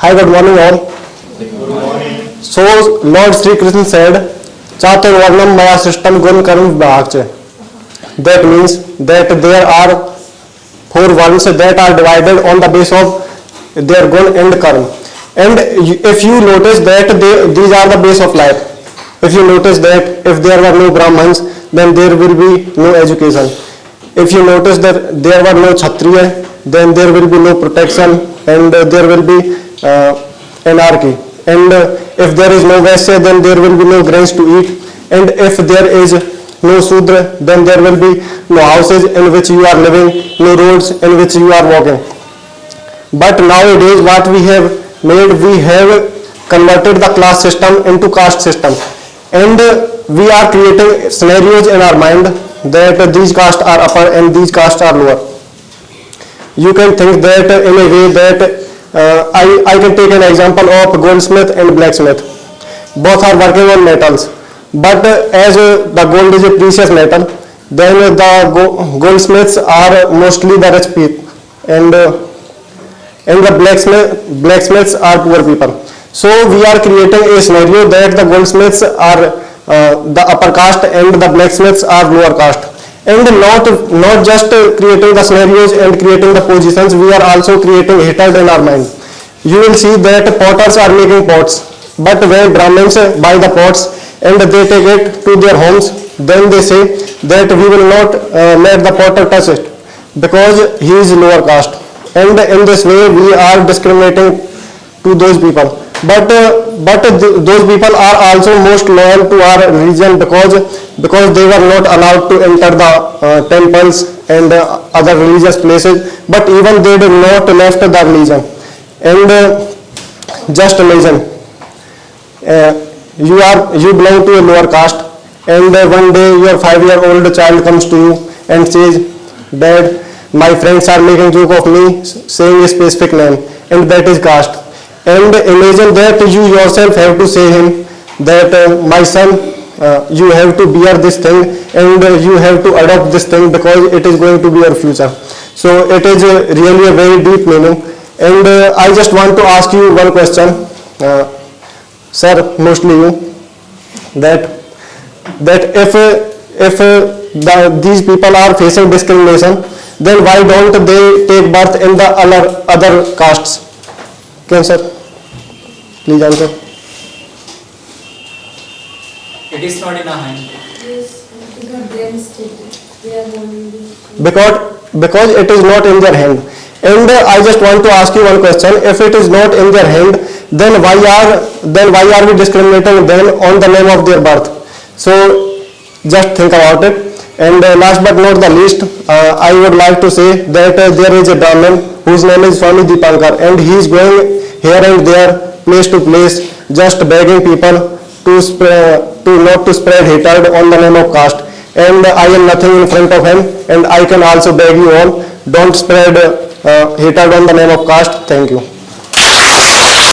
Hi, good morning all. Good morning. So Lord Sri Krishna said, Chaturvarnam Maya System Gun Karm Vibhagche. That means that there are four varnas that are divided on the basis of their gun and karma. And if you notice that these are the base of life. If you notice that if there were no Brahmins, then there will be no education. If you notice that there were no Kshatriya, then there will be no protection and there will be anarchy. And if there is no Vaishya, then there will be no grains to eat. And if there is no Sudra, then there will be no houses in which you are living, no roads in which you are walking. But nowadays what we have made, we have converted the class system into caste system. And we are creating scenarios in our mind that these castes are upper and these castes are lower. You can think that in a way that I can take an example of goldsmith and blacksmith. Both are working on metals, but as the gold is a precious metal, then the goldsmiths are mostly the rich people, and the blacksmiths are poor people. So we are creating a scenario that the goldsmiths are the upper caste and the blacksmiths are lower caste. And not just creating the scenarios and creating the positions, we are also creating hatred in our mind. You will see that potters are making pots, but when Brahmins buy the pots and they take it to their homes, then they say that we will not let the potter touch it because he is lower caste. And in this way we are discriminating to those people. But those people are also most loyal to our religion because they were not allowed to enter the temples and other religious places, but even they did not left the religion. And just imagine, you belong to a lower caste, and one day your 5-year-old child comes to you and says, Dad, my friends are making joke of me saying a specific name, and that is caste. And imagine that you yourself have to say him that my son, you have to bear this thing and you have to adopt this thing because it is going to be your future. So it is really a very deep meaning. And I just want to ask you one question, sir, mostly you, that if these people are facing discrimination, then why don't they take birth in the other castes? Okay, sir? Please answer. It is not in our hand. Yes, because they are mistaken. They are born Because it is not in their hand. And I just want to ask you one question. If it is not in their hand, then why are we discriminating them on the name of their birth? So just think about it. And last but not the least, I would like to say that there is a Brahmin whose name is Swami Dipankar, and he is going here and there, place to place, just begging people to not to spread hatred on the name of caste. And I am nothing in front of him, and I can also beg you all, don't spread hatred on the name of caste. Thank you.